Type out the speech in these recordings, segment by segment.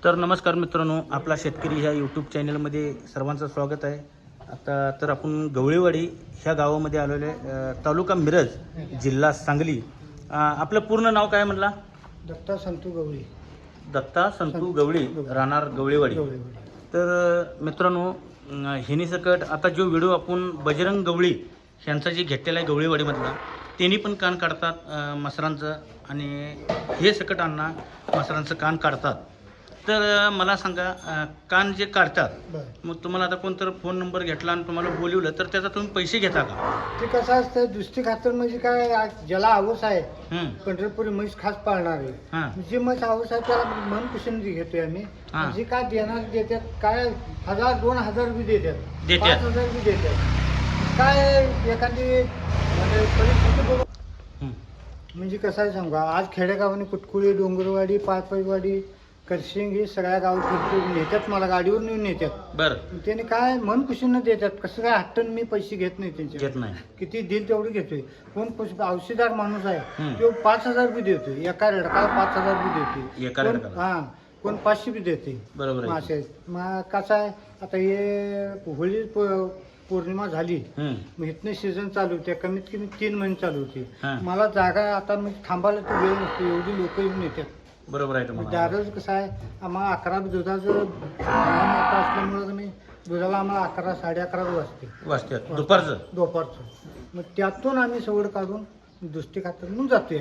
तर नमस्कार मित्रांनो, आपला शेतकरी ह्या यूट्यूब चॅनलमध्ये सर्वांचं स्वागत आहे. आता तर आपण गवळीवाडी ह्या गावामध्ये आलेलो आहे, तालुका मिरज, जिल्हा सांगली. आपलं पूर्ण नाव काय म्हणला? दत्ता संतू गवळी. दत्ता संतू गवळी, राहणार गवळीवाडी. तर मित्रांनो, हिनी सकट आता जो व्हिडिओ आपण बजरंग गवळी ह्यांचा जे घेतलेला आहे गवळीवाडीमधला, त्यांनी पण कान काढतात मसरांचं, आणि हे सकट अण्णा मसरांचं कान काढतात. तर मला सांगा, कान जे काढतात, मग तुम्हाला आता कोणतर फोन नंबर घेतला आणि तुम्हाला बोलवलं तर त्याचा तुम्ही पैसे घेता का? ते कसं असतं, दुसरी खातर म्हणजे काय, ज्याला हौस आहे पंढरपुरी म्हैस खास पाळणार आहे, जी म्हैस हौस आहे त्याला मन पसंती घेतोय आम्ही. जे काय देणार देतात, काय 1000-2000 रुपये देतात, 5000 रुपये देतात. काय एखादी म्हणजे परिस्थिती बघून, म्हणजे कसं आहे सांगा, आज खेडेगावाने कुटकुळी, डोंगरवाडी, पाचपईवाडी, करशिंग हे सगळ्या गावात फिरतो नेतात, मला गाडीवर नेऊन नेतात. बरं, त्याने काय मन खुशीनं देतात. कसं काय हट्टन मी पैसे घेत नाही त्यांचे, घेत नाही. किती देईल तेवढे घेतोय. कोण औषधदार माणूस आहे तो 5000 रुपये देतोय, एका रेडकाला 5000 रुपये देतोय. कोण 500 रुपये देते. बरोबर आहे. असे मग कसं आहे, आता हे होळी पौर्णिमा झाली, मग इथनं सीझन चालू होते, कमीत कमी 3 महिने चालू होते. मला जागा आता मी थांबायला तर वेळ नसतो, एवढी लोक येऊन येतात. बरोबर आहे. तुम्हाला दररोज कसं आहे, आम्हाला 11 दुधाचं असल्यामुळं मी दुधाला आम्हाला 11, 11:30 वाजते दुपारचं. मग त्यातून आम्ही सवड काढून दुसरी खातर म्हणून जातोय.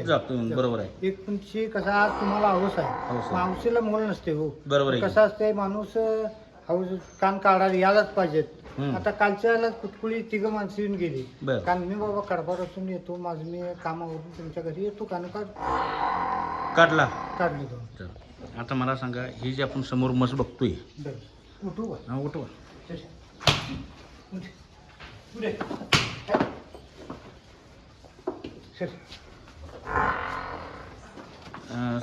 बरोबर आहे. एक तुमची कसं, आज तुम्हाला हौस आहे, हौसेला मोल नसते हो. बरोबर आहे. कसं असते, माणूस हौस कान काढायला यायलाच पाहिजेत. आता कालच्या वेळेला कुटकुळी 3 माणसं येऊन गेली. काल मी बाबा कडबार असून येतो, माझं मी कामावरून तुमच्या घरी येतो, कान काढली तो. आता मला सांगा, ही जी आपण समोर म्हस बघतोय, उठवा उठवा.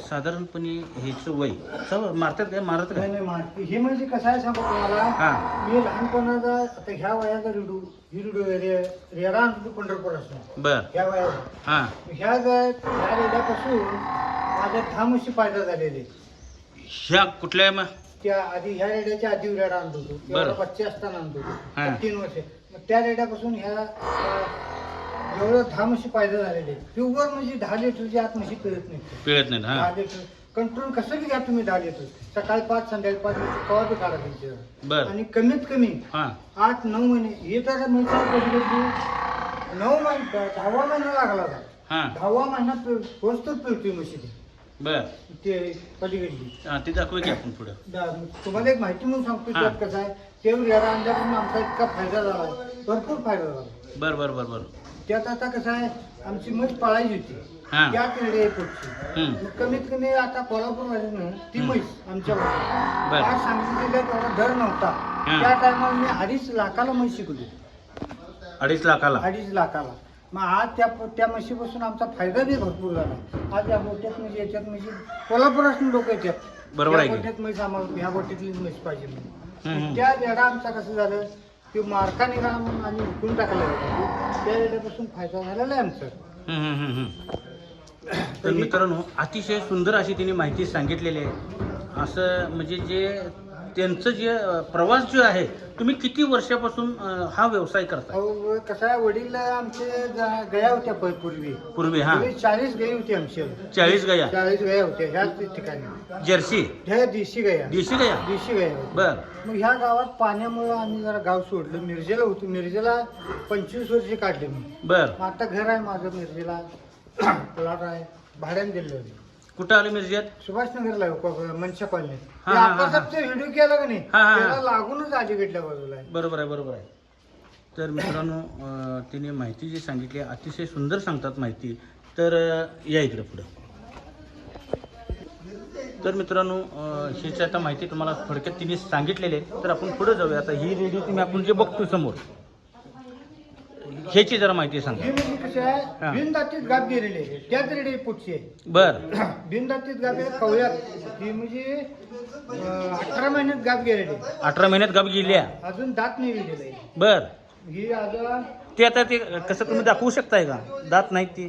साधारणपणे हेच वय मारतात काय, मारत काय? नाही, हे म्हणजे कसं आहे सांगू तुम्हाला, मी लहानपणाचा आता ह्या वयाचा रेडा आणतो पंढरपूर असतो. बर, ह्या वयाचा ह्या रेड्यापासून माझ्या 10 म्हशी फायदा झालेले. ह्या कुठल्या त्या आधी ह्या रेड्याच्या आधी रेडा आणतो होतो, बच्चे असताना आणतो होतो, 3 वर्ष. मग त्या रेड्यापासून ह्या एवढं 10 म्हशी फायदा झालेले. प्युअर म्हणजे 10 लिटरची आत म्हशी पिळत नाही. 10 लिटर कंट्रोल कसं बी घ्या तुम्ही. 10 लिटर सकाळी 5 संध्याकाळी 5 लिटर कवा बी काढा त्यांचे. आणि कमीत कमी 8-9 महिने हे तर म्हशी 9 महिने 10वा महिना लागला होता. 10वा महिना पोचतोच पिळतोय म्हशी ते. बर, ते पलीकडली ते दाखवू की आपण पुढे. तुम्हाला एक माहिती म्हणून सांगतो, त्यात कसं आहे, ते रेडा आणल्यापासून आमचा इतका फायदा झाला, भरपूर फायदा झाला. बर बर बर बर. त्यात आता कसं आहे, आमची म्हैस पळायची होती, त्या रेडे पुढची. कमीत कमी आता कोल्हापूर मध्ये ती म्हैस आमच्या आज सांगली जिल्ह्यात एवढा दर नव्हता. त्या टायमाला मी 2.5 लाखाला म्हैस शिकवली. 2.5 लाखाला? 2.5 लाखाला. मग आज त्या म्हशीपासून आमचा फायदा बी भरपूर झाला. आज या गोट्यात म्हणजे याच्यात म्हणजे कोल्हापुरातून लोक येतात. बरोबर आहे. गोट्यात म्हैस आम्हाला ह्या गोट्यातलीच म्हैस पाहिजे म्हणून. त्या रेडा आमचा कसं झालं, ते मार्का निघाला म्हणून आम्ही विकून टाकला. त्या रेड्यापासून फायदा झालेला आहे आमचा. तर मित्रांनो, अतिशय सुंदर अशी तिने माहिती सांगितलेली आहे. असं म्हणजे जे त्यांचं जे प्रवास जो आहे, तुम्ही किती वर्षापासून हा व्यवसाय करता? कसं आहे, वडील आमचे गया होत्या पूर्वी 40 गाई होती आमची. 40 गाया? 40 गाया होत्या ह्याच ठिकाणी. जर्सी? ह्या देशी गाया. देशी गाया. बर. मग ह्या गावात पाण्यामुळे आम्ही जरा गाव सोडलं. मिरजेला होतो. मिरजेला 25 वर्ष काढले मी. बर. आता घर आहे माझं मिरजेला, प्लॉट आहे, भाड्याने दिलं. कुठं आलं मिरजेत? सुभाषनगरला, मनशा कॉलनीत. व्हिडिओ केला का नाही, त्याला लागूनच अलीकडल्या बाजूला आहे. बरोबर आहे. तर मित्रांनो, तिने माहिती जी सांगितली अतिशय सुंदर सांगतात माहिती. तर या इकडे पुढे. तर मित्रांनो, हीच आता माहिती तुम्हाला थोडक्यात तिने सांगितलेली आहे. तर आपण पुढे जाऊया. आता ही रेडिओ तुम्ही आपण जे बघतो समोर, ह्याची जरा माहिती सांगा. कशी आहे, बिनदातीत गाप गेलेली आहे, त्याच रेडी पुढची आहे. बर. बिनदातीत गाप कवळ्यात ती म्हणजे 18 महिन्यात गाप गेलेली. 18 महिन्यात गाप गेली, अजून दात नाही गेलेला आहे. बर. ही आता ते कसं तुम्ही दाखवू शकताय का? दात नाही ती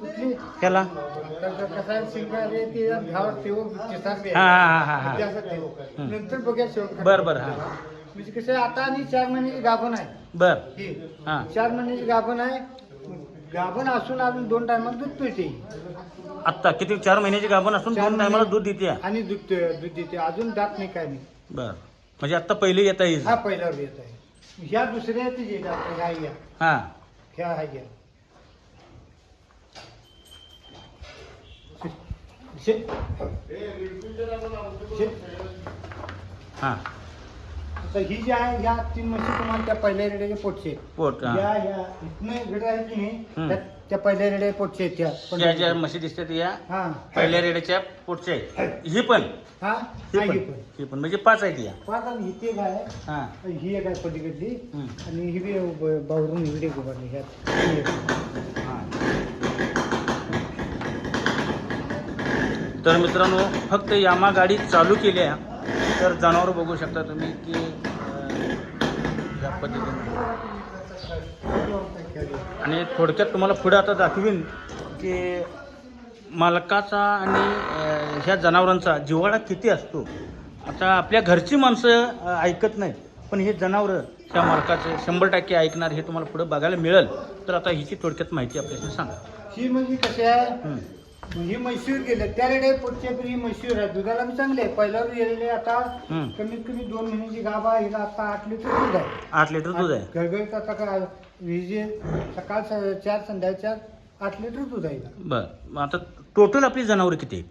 कुठली त्याला कसं आहे शिंगाले ते घावर तेव्हा चिसारते. हा हा हा हा त्यासाठी नंतर बघूया शेवट. बर बर हा म्हणजे कसं आहे आता आणि 4 महिन्याची गाभण आहे बर ही. हा 4 महिन्याची गाभण आहे. गाभण असून अजून 2 टायमाला दूध पिळते आत्ता किती 4 महिन्याची गाभण असून 2 टायमाला दूध देते आणि दूध देते. अजून दात नाही काय नाही. बर म्हणजे आत्ता पहिले येता येईल हा पहिल्यावर येत आहे. ह्या दुसऱ्या ते येत आहे. ह्या या हा ह्या हा या हा आता ही जी आहे ह्या 3 म्हशी तुम्हाला त्या पहिल्या रेड्याच्या पोटचे पोट हा या इथनं रेड आहे की नाही हम्म. त्या पहिल्या रेड्या पोटचे आहेत ज्या ज्या म्हशी दिसतात या हा पहिल्या रेड्याच्या पोटच्या आहेत ही पण हा ही हा, पण ही पण ही पण म्हणजे 5 आहेत या पाच आणि ही ते आहे. हा ही एक आहे पलीकडली हम्म. आणि ही बी बावरून इकडे उभारली ह्यात ही एक. हा. तर मित्रांनो फक्त यामा गाडी चालू केली आहे तर जनावर बघू शकता तुम्ही की या पद्धतीने आणि थोडक्यात तुम्हाला पुढे आता दाखवीन की मालकाचा आणि ह्या जनावरांचा जिव्हाळा किती असतो. आता आपल्या घरची माणसं ऐकत नाहीत पण हे जनावरं त्या मालकाचे 100% ऐकणार हे तुम्हाला पुढे बघायला मिळेल. तर आता हिची थोडक्यात माहिती आपल्याला सांगा. ही म्हणजे कशी आहे हं. ही म्हैसूर गेले त्या रेडे पोटच्या पण ही म्हैसूर आहे. दुधाला मी चांगले आहे. पहिल्यावर गेलेले आता हं. कमीत कमी 2 महिन्याची गाभा आहे. हिला आता 8 लिटर दूध आहे. 8 लिटर दूध आहे. घरघरीत आता काय विजे सकाळ 4 संध्याकाळच्या 8 लिटर दूध आहे हिला. बरं मग आता टोटल आपली जनावरं किती आहेत?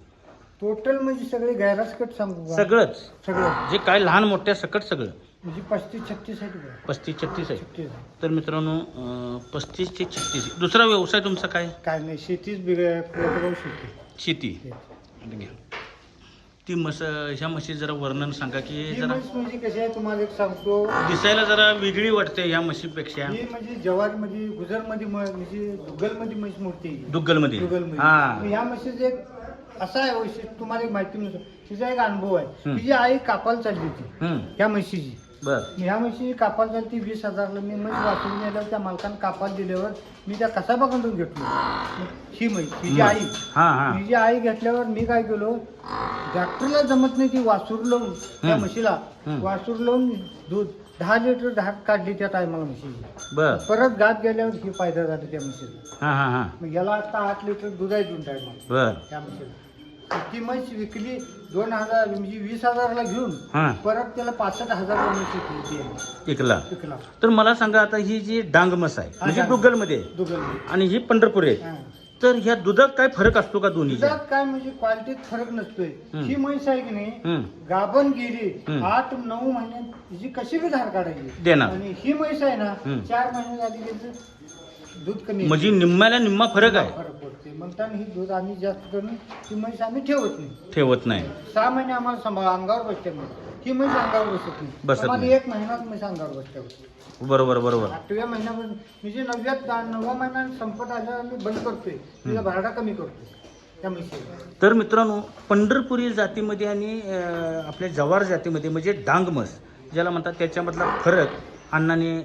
टोटल म्हणजे सगळे गैरासकट सांगू का? सगळंच सगळं जे काय लहान मोठ्या सकट सगळं म्हणजे 35-36 आहे तुला. 35-36 आहे. 36 आहे. तर मित्रांनो 35 ते 36. दुसरा व्यवसाय तुमचा काय? काय नाही शेतीच बिघड कोरडवाहू शेती. शेती. घ्या. ती ह्या म्हशी जरा वर्णन सांगा की ही जरा म्हैस म्हणजे कशी आहे तुम्हाला एक सांगतो. दिसायला जरा वेगळी वाटते ह्या म्हशीपेक्षा. ही म्हणजे जवारमध्ये गुजरमध्ये म्हणजे दुग्गलमध्ये म्हैस मूर्ती आहे. दुग्गलमध्ये दुग्गलमध्ये. हा ह्या म्हशीचं एक असा आहे वैशिष्ट्य तुम्हाला एक माहिती नसतो. तिचा एक अनुभव आहे. हं. तिची आई कापाला चालली होती हम्म ह्या म्हशीची. बर ह्या म्हशी कापाला चालती 20,000ला. मी म्हैस वाचून नेल्यावर त्या मालकानं कापाला दिल्यावर मी त्या कसाबाकडून घेतलो. ही म्हैस तिची आई हा हा तिची आई घेतल्यावर मी काय केलो डॉक्टरला जमत नाही ती वासूर लावून त्या हं. म्हशीला हं. वासूर लावून दूध 10 लिटर धाक काढली त्या टायमाला म्हशीची. बर परत गात गेल्यावर ही फायदा झाला त्या म्हशीला. हा हा हा मग याला आता 8 लिटर दूध आहे 2 टायमाला बर त्या म्हशीला. ती म्हैस विकली 2,000 म्हणजे 20,000ला घेऊन हा परत त्याला 65,000 म्हैस विकली इकला. विकला तर मला सांगा आता ही जी डांग म्हस आहे म्हणजे डांग. दुग्गलमध्ये आहे दुगलमध्ये. आणि ही पंढरपूर आहे. हा. तर ह्या दुधात काय फरक असतो का दोन्हीच्या? दुधात काय म्हणजे क्वालिटीत फरक नसतोय. हं. ही म्हैस आहे की नाही हम्म गाभण गेली हं. 8-9 महिन्यात तिची कशी बी धार काढायची देणार. आणि ही म्हैस आहे ना हं. 4 महिने झाली की दूध कमी म्हणजे निम्म्याला निम्मा फरक आहे. फरक पडते म्हणताना ही दूध आम्ही जास्त करून ही म्हैस आम्ही ठेवत नाही. ठेवत नाही. 6 महिने आम्हाला सांभाळ अंगावर बसते नाही. ही म्हैस अंगावर बसत नाही. बसत आम्हाला नाही. 1 महिनाच म्हैस अंगावर बसते. बरोबर बरोबर 8व्या महिन्यापासून म्हणजे 9व्या महिन्यात संपत आल्यावर आम्ही बंद करतोय. तिचा भाडा कमी करतोय त्या म्हशीला. तर मित्रांनो पंढरपुरी जातीमध्ये आणि आपल्या जवार जातीमध्ये म्हणजे डांग म्हस ज्याला म्हणतात त्याच्यामधला फरक अण्णाने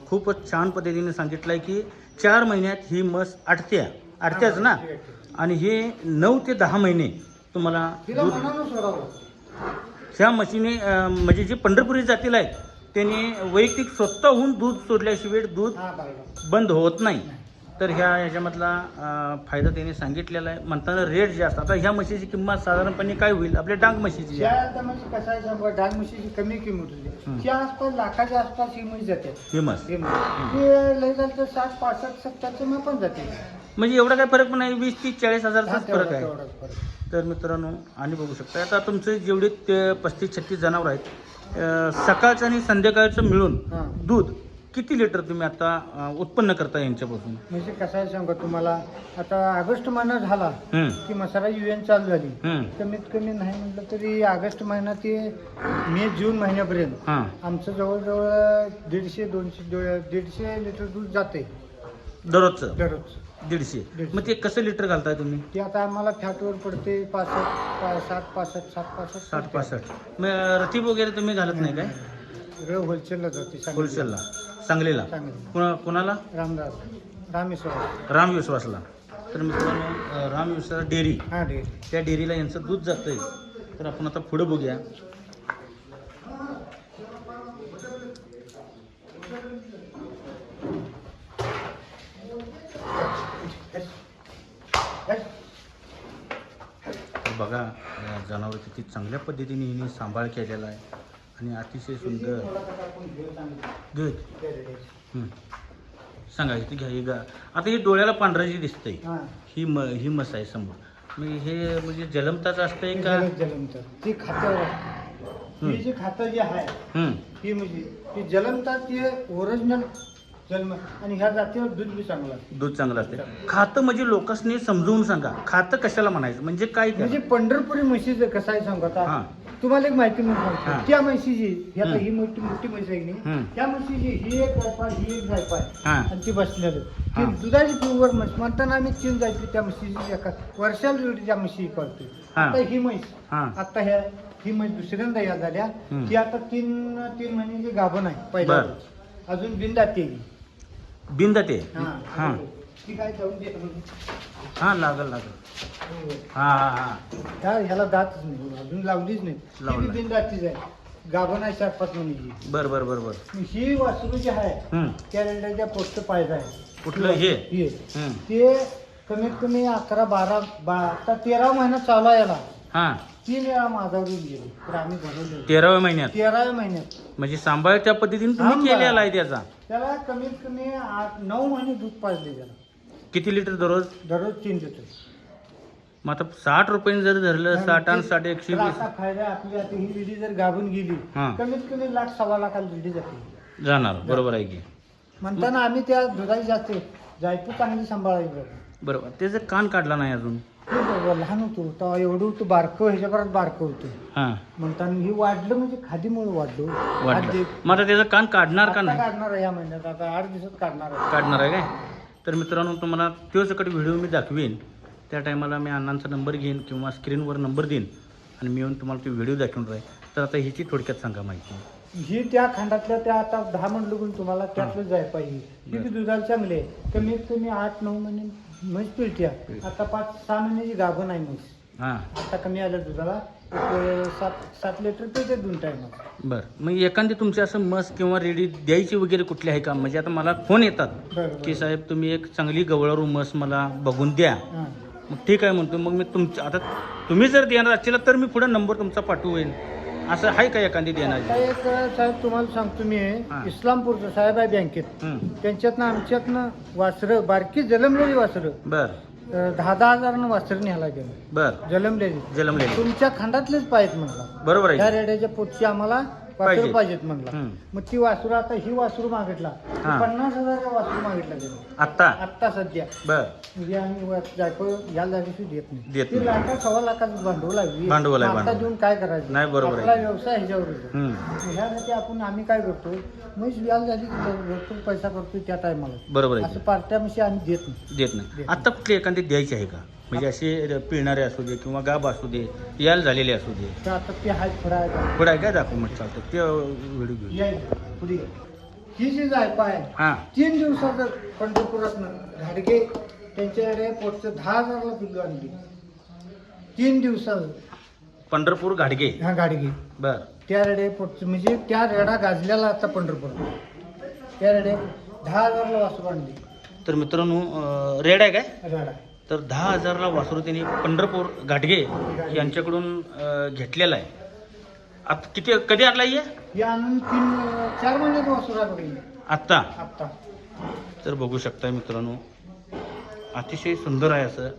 खूपच छान पद्धतीने सांगितलं आहे की 4 महिन्यात ही म्हस आटत्याच ना आणि हे 9 ते 10 महिने तुम्हाला तिला दूध मनानं सोडावं. ह्या म्हशीने म्हणजे जे पंढरपुरी जातीला आहेत त्यांनी वैयक्तिक स्वतःहून दूध सोडल्याशिवाय दूध हा बाळा. बंद होत नाही. तर ह्याच्यामधला फायदा त्यांनी सांगितलेला आहे. म्हणताना रेट जास्त. आता ह्या म्हशीची किंमत साधारणपणे काय होईल आपल्या डांग म्हशीची? ज्या आता म्हणजे कसं आहे सांगा डाळ म्हशीची कमी किंमत होती. त्या आसपास लाखाच्या आसपास ही म्हैस जाते. ही म्हस ही म्हैस. ते लय झालं तर 60, 65, 70चं मग पण जाते. म्हणजे एवढा काय फरक पण नाही 20, 30, 40 हजारचाच फरक आहे. तेवढाच फरक. तर मित्रांनो आणि बघू शकता आता तुमचे जेवढे 35-36 जनावर आहेत सकाळचं आणि संध्याकाळचं मिळून हा. दूध किती लिटर तुम्ही आता उत्पन्न करता यांच्यापासून? म्हणजे कसं आहे सांगा तुम्हाला आता ऑगस्ट महिना झाला हम्म, की मसाला युएन चालू झाली. हम्म, कमीत कमी नाही म्हटलं तरी ऑगस्ट महिना ते मे जून महिन्यापर्यंत हां आमचं जवळजवळ 150 लिटर दूध जाते दररोजचं दररोज. 150. मग ते कसं लिटर घालताय तुम्ही? ते आता आम्हाला फॅटवर पडते 65, 60-65. मग रतीब वगैरे तुम्ही घालत नाही काय सगळं होलसेलला जाते सांगलीला. होलसेलला? सांगलीला सांगली. कोणाला? रामदास रामेश्वर. राम विश्वासला. तर मित्रांनो राम विश्वास डेअरी, हा डेअरी. त्या डेअरीला यांचं दूध जातंय. तर आपण आता पुढे बघूया. तर बघा या जनावर किती चांगल्या पद्धतीने हिने सांभाळ केलेला आहे आणि अतिशय सुंदर. गुड. सांगा इथे घ्या. ही आता ही डोळ्याला पांढरा जी दिसतंय हा. ही म्हस आहे समोर. मग हे म्हणजे जलमताच असतंय का? जलमतात ती खात्यावर असते. ही जी खातं जी आहे ही म्हणजे ती जलमतात ती ओरिजिनल जन्म आणि ह्या जातीवर दूध बी चांगलं असतं. दूध चांगलं असते. खातं म्हणजे लोकांनी समजून सांगा, खातं कशाला म्हणायचं म्हणजे काय? म्हणजे पंढरपुरी म्हशीचं कसं आहे सांगू हा. आता तुम्हाला एक माहिती म्हणून हा. सांगतो. त्या म्हशीची ही आता ही मोठी मोठी म्हैस आहे की नाही, त्या म्हशीची ही एक जायपा ही एक जायपा आहे हा. आणि ती बसलेलं हा. ती दुधाची प्युअर म्हैस म्हणताना आम्ही 3 जायची त्या म्हशीची एका वर्षाला जोडी त्या म्हशी पळते. हा. आता ही म्हैस हा. आता ही म्हैस दुसऱ्यांदा या झाल्या. ती आता तीन महिन्याची गाभण आहे बर. पहिल्या अजून बिनदाती आहे. बिंदा ते. हा. हा ती काय जाऊन दे हा लागल हा हा हा. ह्याला दातच नाही अजून लावलीच नाही. ती लावलं. बी बिनदातीच आहे. गाभण आहे 4-5 महिन्याची. बर बर बर बर. ही वासरू जी आहे त्या रेंडाच्या पोटचं पायदा आहे. कुठलं हे? हे हम्म. ते कमीत कमी 11-12 आता 13 महिना चालू आहे याला. हा 3 वेळा माझ्यावरून गेले तर आम्ही भरवले 13व्या महिन्यात. 13व्या महिन्यात. म्हणजे सांभाळ त्या पद्धतीने तुम्ही सांभाळ. केलेला आहे त्याचा. त्याला कमीत कमी 8-9 महिने दूध पाजले त्याला. किती लिटर दररोज? दररोज 3 लिटर. मग आता 60 रुपये जर धरलं 60 आणि 60 120. असा फायदा आपली आता ही विधी जर गाभून गेली हा. कमीत कमी 1,00,000-1.25 लाखाला विधी जाते. जाणार. बरोबर आहे की. म्हणताना आम्ही त्या दुधाची जास्त जायपूर चांगली सांभाळायची. बरोबर. त्याचं कान काढला नाही अजून. लहान होतो तेव्हा एवढं होतं बारकं ह्याच्यापर्यंत बारकं होतं. हा म्हणताना ही वाढलं म्हणजे खादीमुळे वाढलं. वाटलं. मग आता त्याचं कान काढणार का आता नाही? काढणार आहे या महिन्यात. आता 8 दिवसात काढणार आहे. काढणार आहे काय? तर मित्रांनो तुम्हाला तो सकट व्हिडिओ मी दाखवेन. त्या टायमाला मी अण्णांचा नंबर घेईन किंवा स्क्रीनवर नंबर देईन आणि मी येऊन तुम्हाला तो व्हिडिओ दाखवून राहील. तर आता ह्याची थोडक्यात सांगा माहिती. ही त्या खंडातल्या त्या आता 10 म्हणलं पण तुम्हाला त्यातलं जाय पाहिजे. ही बी दुधाला चांगली आहे. कमीत कमी 8-9 महिने म्हैस पिळत्या. आता 5-6 महिन्याची गाभण आहे म्हैस. हां आता कमी आलं दुधाला 7 लिटर पिळते 2 टायमात. बरं. मग एखादी तुमची असं मस किंवा रेडी द्यायची वगैरे कुठली आहे का? म्हणजे आता मला फोन येतात बरं की साहेब तुम्ही एक चांगली गवळारू मस मला बघून द्या. हां. मग ठीक आहे म्हणतो. मग मी तुमच्या आता तुम्ही जर देणार असेल तर मी पुढे नंबर तुमचा पाठवेन. असं आहे का एखादी देणारी? आता एक साहेब तुम्हाला सांगतो मी हां. इस्लामपूरचं साहेब आहे बँकेत. हं. त्यांच्यातनं आमच्यातनं वासरं बारकी जलमलेली वासरं बरं 10-10 हजारानं वासरं न्यायला गेलं. बरं. जलमलेली जलमलेली. तुमच्या खंडातलेच पाहिजेत म्हणला. बरोबर त्या आहे. रेड्याच्या पोटची आम्हाला पाहिजे. वासरं पाहिजेत म्हणला. हं. मग ती वासरू आता ही वासरू मागितला हां. 50,000 वासरू मागितला गेलं आत्ता? आत्ता सध्या. बरं. म्हणजे आम्ही जायचं या जागेशी देत नाही. देत ती नाही. 1,00,000-1.25 लाखाचं भांडवल आहे. भांडवल आहे, मग आता भांडवल. देऊन काय करायचं? नाही, बरोबर आहे. आपला व्यवसाय ह्याच्यावरच आहे. हं. ह्यासाठी आपण आम्ही काय करतो म्हैस व्याज झाली की भरपूर पैसा करतो त्या टायमाला. बरोबर असं आहे. पार्ट्या म्हशी आम्ही देत नाही. देत नाही. देत आत्ता कुठली एखादी द्यायची आहे का? म्हणजे असे पिळणारे असू दे किंवा गाब असू दे याल झालेले असू दे. तर आता ते हात थोडा आहे. पुढे आहे काय दाखवू मग चालतं ते व्हिडिओ घेऊ. या पुढे ही जी जायपा आहे हां 3 दिवसाचं पंढरपुरातनं घाडगे त्यांच्याकडे पोटचं 10,000ला पिल्लू आणली. 3 दिवसाचं पंढरपूर घाडगे. ह्या गाडगे बर. त्या रेडे पोटचं म्हणजे त्या रेडा गाजलेला आता पंढरपूर. त्या रेडे 10,000ला वासरू आणली. तर मित्रांनो रेड आहे काय? रेडा तर 10,000ला वासरू त्यांनी पंढरपूर घाटगे यांच्याकडून घेतलेला आहे. आता किती कधी आणला आहे? हे आणून 3-4 महिन्यात वासुराकडे आत्ता. आत्ता. तर बघू शकताय मित्रांनो अतिशय सुंदर आहे असं.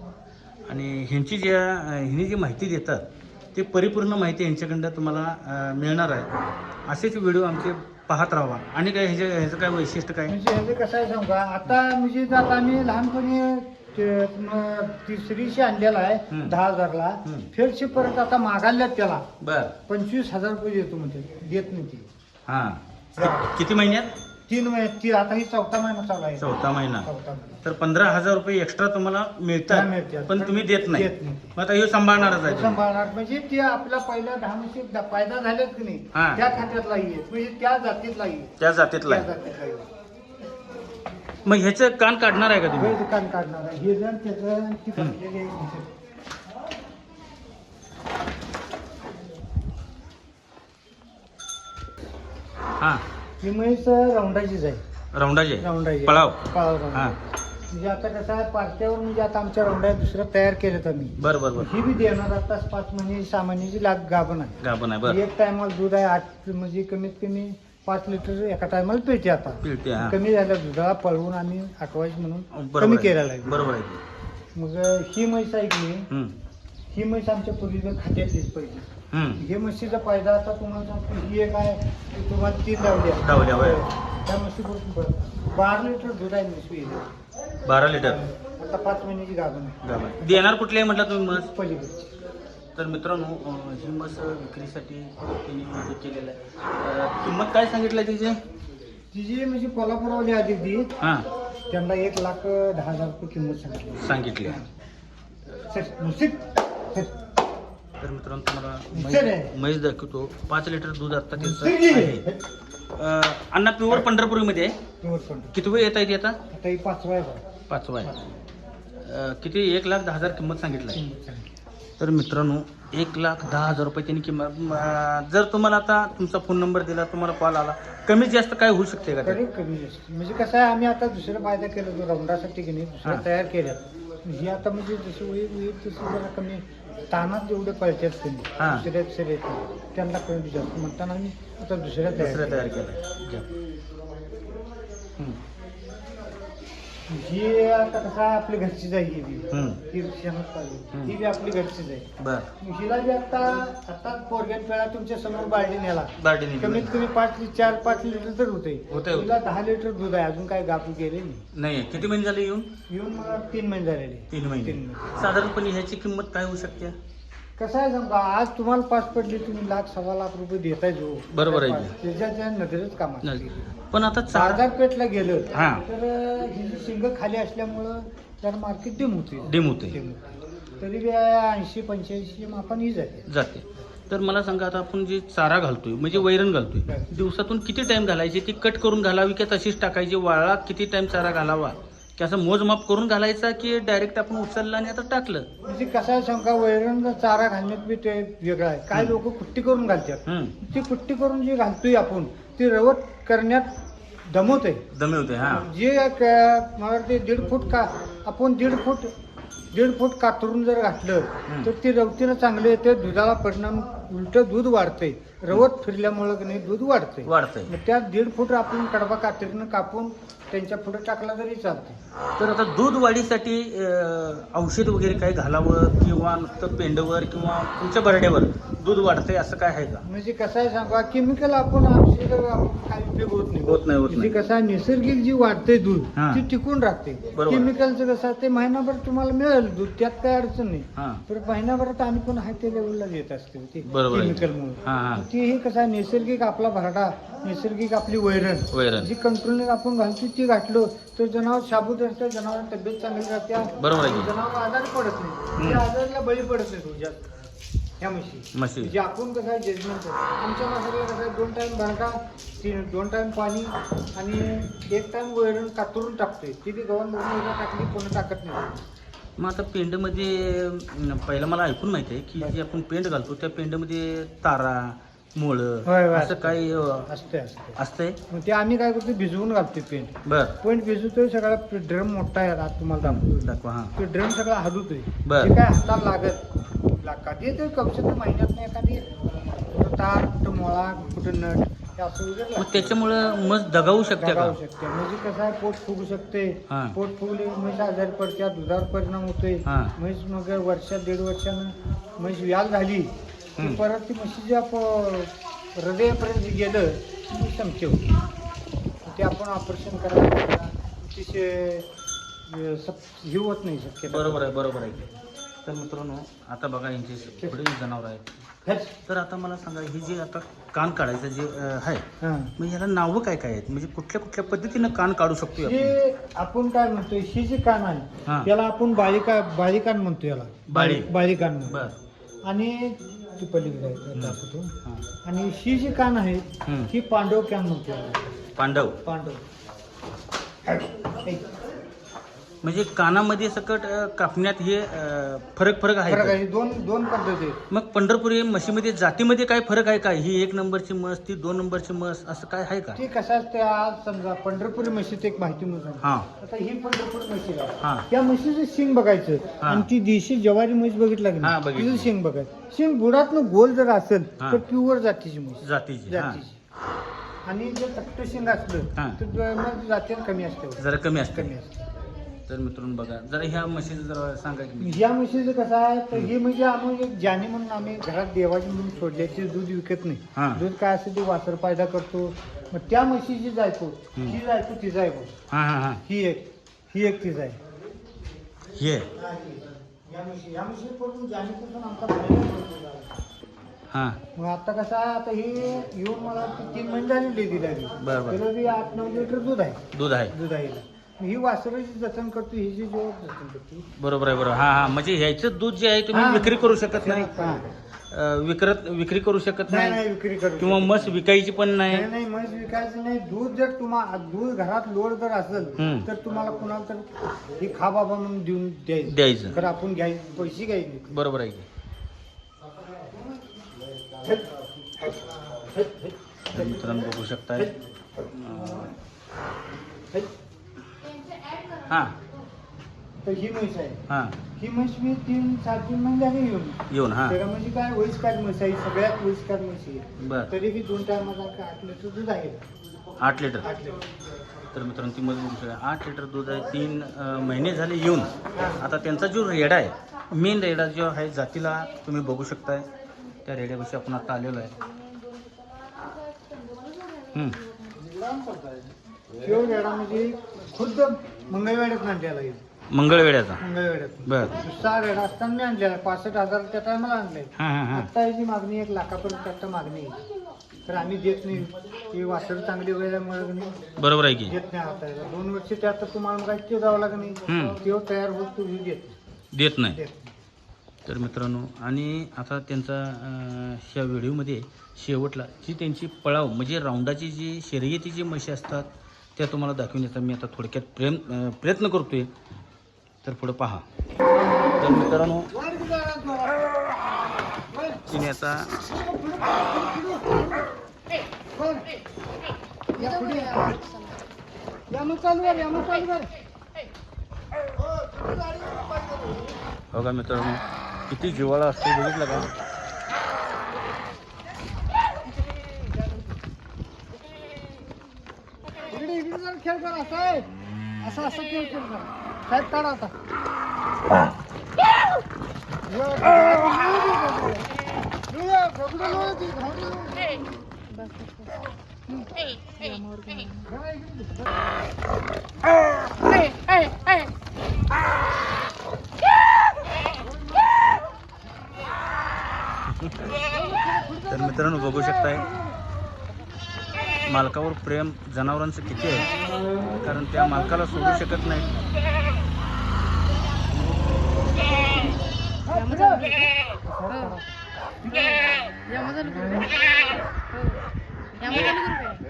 आणि ह्यांची हिने जी माहिती देतात ते परिपूर्ण माहिती यांच्याकडनं तुम्हाला मिळणार आहे. असेच व्हिडिओ आमचे पाहत राहा. आणि काय ह्याचं काय वैशिष्ट्य काय? म्हणजे ह्याचं कसं आहे सांगू का आता म्हणजे आता आम्ही लहानपणी तिसरीशी आणलेला आहे 10,000ला. फेरशी परत आता मागायला त्याला बर 25,000 रुपये देतो म्हणते. देत नाही ती. हां किती महिन्यात? 3 महिने ती आता ही 4था महिना चालू आहे. 4था महिना. 4था महिना. तर 15,000 रुपये एक्स्ट्रा तुम्हाला मिळतात मिळतात. पण तुम्ही देत नाही. देत नाही. मग आता हे सांभाळणारच आहे. सांभाळणार म्हणजे ते आपल्या पहिल्या 10 म्हशी फायदा झालेत की नाही हां. त्या खात्यातला येत म्हणजे त्या जातीतला येत. त्या जातीतला त्या आहे. जातीतला येत. मग ह्याचं कान काढणार आहे का तुम्ही? हे कान काढणार आहे. हे जर त्याचं ती काढलेली आहे. हां ही म्हैस राऊंडाचीच आहे. राऊंडाचे राऊंडाची पळाव. पळाव हां म्हणजे आता कसं आहे पार्ट्यावर म्हणजे आता आमच्या राऊंडा दुसरं तयार केलं आम्ही. बरं बरं बरं ही बी देणार आता 5 महिने 6 महिन्याची गाभण आहे. गाभण आहे बरं. एक टायमाला दूध आहे 8 म्हणजे कमीत कमी 5 लिटर एका टायमाला पिळते आता. पिळते हां कमी झालं दुधाला पळवून आम्ही आठवायचं म्हणून बरोबर कमी आहे. केलेला आहे. बरोबर आहे. मग ही म्हैस ऐकली. हं. ही म्हैस आमच्या पूर्वीचं खात्यातलीच पहिली. हं. हे म्हशीचा फायदा आता तुम्हाला सांगतो. ही एक आहे ती तुम्हाला 3 लावल्या. लावल्या, होय. त्या म्हशीपासून 12 लिटर दूध आहे म्हशी. 12 लिटर आता 5 महिन्याची गाभण आहे. गाभण. देणार कुठली आहे म्हटलं तुम्ही म्हस? पलीकडची. तर मित्रांनो ही म्हस विक्रीसाठी त्यांनी हे केलेलं आहे. किंमत काय सांगितलं तिची? तिची म्हणजे कोल्हापूरवाली आधी ती हां त्यांना 1,10,000 रुपये किंमत सांगितली. सांगितली. सर, तर मित्रांनो तुम्हाला चल आहे. म्हैस दाखवतो. 5 लिटर दूध आता त्याचं सर, आहे. अण्णा प्युअर पंढरपूरमध्ये आहे. किंमत कोणती? किती वेळ येता येते आता? आता ही 5 आहे बघा. 5 आहे. किती? 1,10,000 किंमत सांगितलं आहे. किंमत सांगितली. तर मित्रांनो 1,10,000 रुपये त्यांनी किंमत. जर तुम्हाला आता तुमचा फोन नंबर दिला, तुम्हाला कॉल आला, कमी जास्त काय होऊ शकते का ते? तरी कमी जास्त म्हणजे कसं आहे आम्ही आता दुसरं फायदा केलं जो राऊंडासाठी की नाही दुसरं हां. तयार केल्यात. ही आता म्हणजे जशी होईल तशी जरा कमी तानात जेवढे कळतात कमी हां. दुसऱ्या येतात त्यांना कमी जास्त म्हणताना आम्ही आता दुसऱ्या दुसरं तयार तयार केलं. ही आता कसं आहे आपली घरचीच आहे ही बी. हं. ही शेणात पाहिजे. हं. ही बी आपली घरचीच आहे. बरं. हिला बी आता पोरग्यात पेळा तुमच्या समोर बालडी नेला बार्टीने कमीत कमी 4-5 लिटर तर होते. होतंय. तिला 10 लिटर दूध आहे. अजून काय गापू गेले नाही. नाही. किती महिने झाले येऊन? येऊन मला 3 महिने झालेले. 3 महिने. 3 महिने. साधारणपणे ह्याची किंमत काय होऊ शकते? कसं आहे सांगा आज तुम्हाला 5 पडली तुम्ही 1,00,000-1,15,00,000 रुपये देताय जो बरोबर आहे की. त्याच्या नजरेच काम नाही. पण आता चार बाजारपेठला गेलं हां. तर ही जी शिंग खाली असल्यामुळं त्याला मार्केट डिम होते. डिम होते. तरी बी 80-85 मापान ही जाते. जाते. तर मला सांगा आता आपण जे चारा घालतोय म्हणजे वैरण घालतोय, दिवसातून किती टाइम घालायची? ती कट करून घालावी की तशीच टाकायची? वाळा किती टाइम चारा घालावा? की असं मोजमाप करून घालायचा की डायरेक्ट आपण उचललं आणि आता टाकलं? म्हणजे कसं आहे सांगा वैरण चारा घालण्यात बी ते वेगळं आहे. काय लोक कुट्टी करून घालतात. हं. ती कुट्टी करून जी घालतोय आपण ती रवट करण्यात दमवत आहे. दमे होते. हां जे मला वाटते 1.5 फूट का आपण 1.5 फूट कातरून जर घातलं तर ती रवतीनं चांगले येते. दुधाला परिणाम उलट दूध वाढते. रवत फिरल्यामुळं की नाही दूध वाढते. वाढतंय. मग त्या 1.5 फूट आपण कडबा कात्रीनं कापून त्यांच्या पुढे टाकला तरी चालते. तर आता दूध वाढीसाठी औषध वगैरे काय घालावं किंवा नुसतं पेंडवर किंवा तुमच्या बरड्यावर दूध वाढतंय असं काय आहे का? म्हणजे कसं आहे सांगा केमिकल आपण औषध काही उपयोग होत नाही. होत नाही. म्हणजे कसं आहे नैसर्गिक जी वाढते दूध हां. ती टिकून राहते. बरोबर. केमिकलचं कसं आहे ते महिनाभर तुम्हाला मिळेल दूध त्यात काही अडचण नाही. हां तर महिनाभरात आम्ही पण आहे ते लेवलला देत असते ते बरोबर आहे. केमिकलमुळे. हां हां ती हे कसं आहे नैसर्गिक आपला भरडा नैसर्गिक आपली वैरण वैरण जी कंट्रोलर आपण घालतो ती घातलो तर जनावर शाबूत असतं. जनावर तब्येत चांगली राहते. बरोबर आहे की. जनावर आजारी पडत नाही. त्या आजाराला बळी पडत नाही तुझ्यात ह्या म्हशी. म्हशी. जे आपण कसं आहे जजमेंट आमच्या माणसाला कसं आहे 2 टाइम भरडा 2 टाइम पाणी आणि 1 टाइम वैरण कातरून टाकतोय. ती बी गव्हाण भरून टाकली कोणी टाकत नाही. मग आता पेंडमध्ये पहिलं मला ऐकून माहिती आहे की जे आपण पेंड घालतो त्या पेंडमध्ये तारा मुळ होय, होय, असं काही असते असतंय. मग ते आम्ही काय करतो भिजवून घालतो पेंट. बर. पेंट भिजवतोय सगळा ड्रम मोठा आहे आज तुम्हाला दाखवतो. दाखवा. हां तो ड्रम सगळा हलवतोय. बर. जे काय हाताला लागत कधी येते कमसे कम महिन्यात एखादी कुठं तार कुठं मोळा कुठं नट हे असं वगैरे मग लागतं. त्याच्यामुळं मस दगावू शकते का? दगावू शकते. म्हणजे कसं आहे पोट फुगू शकते. हां. पोट फुगले म्हैस आजारी पडत्या दुधावर परिणाम होतोय. हां. म्हैस मग वर्षात 1.5 वर्षानं म्हैस व्याल झाली की परत ती म्हशीच्या हृदयापर्यंत गेलं की संशय होते. ते आपण ऑपरेशन करायला अतिशय हे होत नाही शक्य. बरोबर आहे. बरोबर आहे. तर मित्रांनो आता बघा यांचे पुढे जनावर आहेत. तर आता मला सांगा हे जे आता कान काढायचं जे आहे मग याला नावं काय काय आहेत? म्हणजे कुठल्या कुठल्या पद्धतीनं कान काढू शकतो आपण? हे आपण काय म्हणतोय ही जी कान आहे हां. त्याला आपण बाळीकान म्हणतो. याला बाळीकान म्हणतो. बर. आणि ती पलीकडे दाखवतो. हां. आणि ही जी कान आहे ही पांडव कान म्हणतो. याला पांडव. पांडव म्हणजे कानामध्ये सकट कापण्यात हे फरक फरक आहे. आहे. दोन पद्धती आहेत. मग पंढरपुरी म्हशीमध्ये जातीमध्ये काय फरक आहे का? ही 1 नंबरची म्हस, ती 2 नंबरची म्हस, असं काय आहे का? ते कसं असते, आज समजा पंढरपुरी म्हशीत एक माहिती म्हणून हां आता ही पंढरपुरी म्हशी आहे. हां त्या म्हशीचं शिंग बघायचं हा. आणि ती देशी ज्वारी म्हैस बघितला की हा, नाही, बघितली. तिचं शिंग बघायचं. शिंग बुडातनं गोल जर असेल हा. तर प्युअर जातीची म्हैस. जातीची. हां आणि जर तट्ट शिंग असलं हा. तर मग जातीला कमी असते. जरा कमी असते. कमी असते. तर मित्रांनो बघा जरा ह्या म्हशीचं जरा सांगा की. या म्हशीचं कसं आहे तर ही म्हणजे आम्ही एक जाणी म्हणून आम्ही घरात देवाची म्हणून सोडल्याचे दूध विकत नाही. हा. दूध काय असं ते वासर पैदा करतो. मग त्या म्हशीची जायतो ही जायतो तिचा आहे बघ. हां हां हां ही एक तिचा आहे. हे या म्हशी पडून जाणीपासून आमचा फायदा होतो. हां मग आता कसं आहे, आता ही येऊन मला 3 महिने झालेली दिला. बरं. त्याला बी 8-9 लिटर दूध आहे. दूध आहे. दूध आहे. ही वासराची जतन करतो, ही जी जतन करतो. बरोबर आहे. बरोबर. हां हां म्हणजे ह्याचं दूध जे आहे तुम्ही हां. विक्री करू शकत नाही. हा. विक्री करू शकत नाही नाही नाही विक्री करू किंवा म्हस विकायची पण नाही. नाही नाही म्हैस विकायचं नाही. दूध जर दूध घरात लोड जर असेल हम्म. तर तुम्हाला कुणाला तर ही खा बाबा म्हणून देऊन द्यायचं. तर आपण घ्यायचं, पैसे घ्यायचे. बरोबर आहे की. तर मित्रांनो बघू शकताय. हां तर ही म्हैस आहे. हां ही म्हैस मी 3-4 महिने झाले येऊन. हां त्याला म्हणजे काय वयस्कार म्हैस आहे, सगळ्यात वयस्कार म्हैस आहे. बरं. तरी ही 2 टायमाला 8 लिटर दूध आहे. 8 लिटर. 8 लिटर. तर मित्रांनो ती मध्ये बघू शकता 8 लिटर दूध आहे. 3 महिने झाले येऊन. आता त्यांचा जो रेडा आहे मेन रेडा जो आहे जातीला तुम्ही बघू शकताय. त्या रेड्यापाशी आपण आता आलेलो आहे. शिव रेडा म्हणजे खुद्द मंगळवेड्यात आणलेला आहे. मंगळवेड्याचा. मंगळवेड्यात बर. दुसरा रेडा असताना मी आणलेला 65,000 त्या टायमाला आणलाय. हां हां हां आता याची मागणी 1 लाखापर्यंत आता मागणी आहे. तर आम्ही देत नाही. ही वासर चांगली वगैरे मिळत नाही, बरोबर आहे की. देत नाही. आता 2 वर्ष त्यात तुम्हाला मग ते जावं लागत नाही. तेव्हा तयार होत तुम्ही देत देत नाही. नाही. तर मित्रांनो आणि आता त्यांचा ह्या व्हिडिओमध्ये शेवटला जी त्यांची पळाव म्हणजे राऊंडाची जी शर्यती जी म्हशी असतात त्या तुम्हाला दाखवण्याचा मी आता थोडक्यात प्रयत्न करतोय. तर पुढं पहा. तर मित्रांनो तिने आता बघा मित्रांनो किती जिव्हाळा असतो बघितलं का. खेळ करा साहेब, असं खेळ करा साहेब. काढा आता. तर मित्रांनो बघू शकताय मालकावर प्रेम जनावरांचं किती आहे. कारण त्या मालकाला सोडू शकत नाही.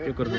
ते करतो.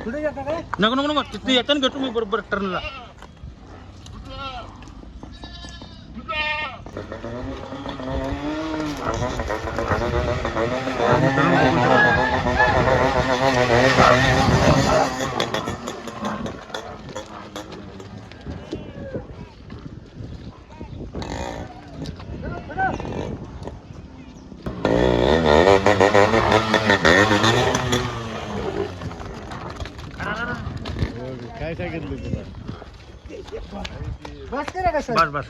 पुढे जाता काय? नको नको नको तिथे येताना भेटू मी बरोबर टर्नला. काय सांगितलं तुला? बस करा कसं बस बस.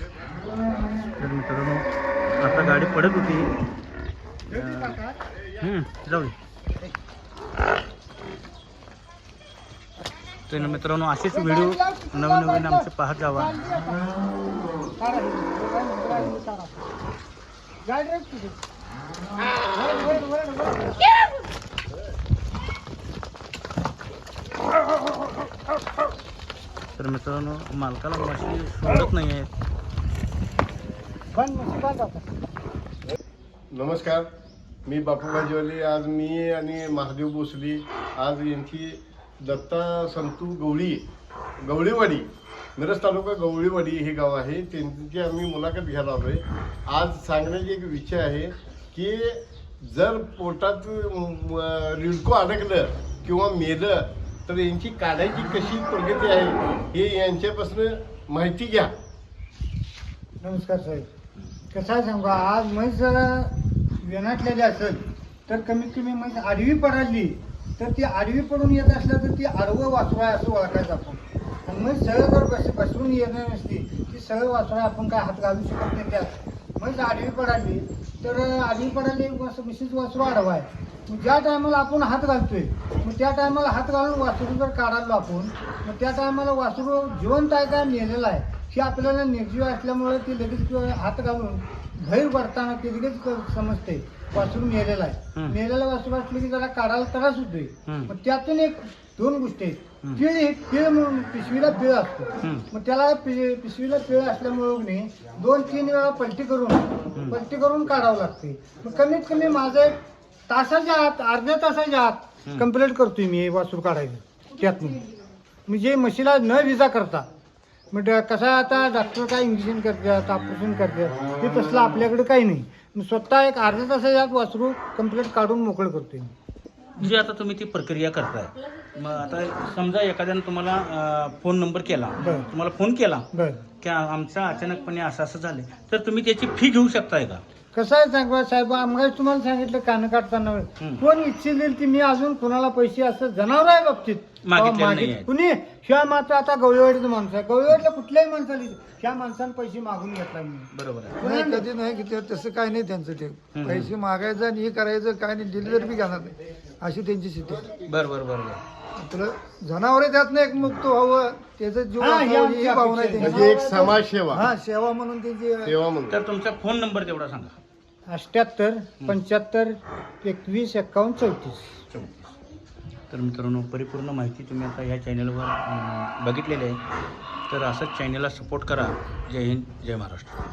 तर मित्रांनो आता गाडी पडत होती. जाऊ दे. तर मित्रांनो असेच व्हिडिओ नवीन नवीन आमचे पाहत जावा. तर मित्रांनो मालकाला म्हशी सोडत नाही आहेत. नमस्कार, मी बापू भाजीवाली. आज मी आणि महादेव भोसले आज यांची दत्ता संतू गवळीवाडी मिरज तालुका गवळीवाडी हे गाव आहे. त्यांची आम्ही मुलाखत घ्यायला आलोय. आज सांगण्याची एक विषय आहे की जर पोटात रिडको अडकलं किंवा मेलं तर यांची काढायची कशी प्रगती आहे हे यांच्यापासून माहिती घ्या. नमस्कार साहेब. कसं आहे सांगू, आज म्हैस वेनाटलेली असेल तर कमीत कमी म्हैस आडवी पडाली तर ती आडवी पडून येत असलं तर ती आडवं वासरू आहे असं ओळखायचं आपण. आणि म्हैस सरळ जर बसवून येणार नसती ती सरळ वासरू आहे, आपण काय हात घालू शकत नाही त्यात. म्हैस आडवी पडाली तर आडवी पडाली म्हशीचं वासरू आडवा आहे. मग ज्या टायमाला आपण हात घालतोय मग त्या टायमाला हात घालून वासरू जर काढालो आपण मग त्या टायमाला वासरू जिवंत आहे का मेलेलं आहे हे आपल्याला निर्जीव असल्यामुळे ती लगेच हात घालून बाहेर पडताना ते लगेच समजते वासरू मेलेलं आहे. मेलेलं वासरू असलं की जरा काढायला त्रास होतोय. मग त्यातून एक दोन गोष्टी आहेत. पिळ म्हणून पिशवीला पिळ असतो. मग त्याला पिशवीला पिळ असल्यामुळे 2-3 वेळा पलटी करून काढावं लागते. मग कमीत कमी माझं एक तासाच्या आत अर्ध्या तासाच्या आत कंप्लीट करतोय मी हे वासरू काढायचं. त्यातून म्हणजे म्हशीला न विजा करता मग कसं आहे आता डॉक्टर काय इंजेक्शन करतात ऑपरेशन करतात हे तसलं आपल्याकडे काही नाही. मग स्वतः एक अर्ध्या तासाच्या आत वासरू कंप्लीट काढून मोकळं करतोय. जी आता तुम्ही ती प्रक्रिया करताय. मग आता समजा एखाद्यानं तुम्हाला फोन नंबर केला, बरं. तुम्हाला फोन केला बरं. की आमचं अचानकपणे असं झाले तर तुम्ही त्याची फी घेऊ शकताय का? कसं आहे सांगा साहेब, आम्हाला तुम्हाला सांगितलं कान काढताना कोण इच्छित की मी अजून कोणाला पैसे असं जनावर आहे बाबतीत मागितलेलं नाही आहे. कुणी ह्या मात्र आता गवळीवाडीचं माणूस आहे. गवळीवाडीला कुठल्याही माणसाला ह्या माणसानं पैसे मागून घेतला मी. बरोबर आहे. नाही कधी नाही की तसं काय नाही त्यांचं. ते पैसे मागायचं आणि हे करायचं काय नाही, दिली तर बी घेणार नाही अशी त्यांची स्थिती आहे. बरोबर आपलं जनावर त्यात एक मुक्त व्हावं त्याचं जीव हा, ही वाचावं, आमची ही भावना आहे अपेक्षा आहे. त्यांची. म्हणजे एक समाजसेवा हा सेवा म्हणून त्यांची सेवा म्हणून. तर तुमचा फोन नंबर तेवढा सांगा. 78 75 21 51 34. तर मित्रांनो परिपूर्ण माहिती तुम्ही आता ह्या चॅनलवर बघितलेली आहे. तर असंच चॅनलला सपोर्ट करा. जय हिंद, जय महाराष्ट्र.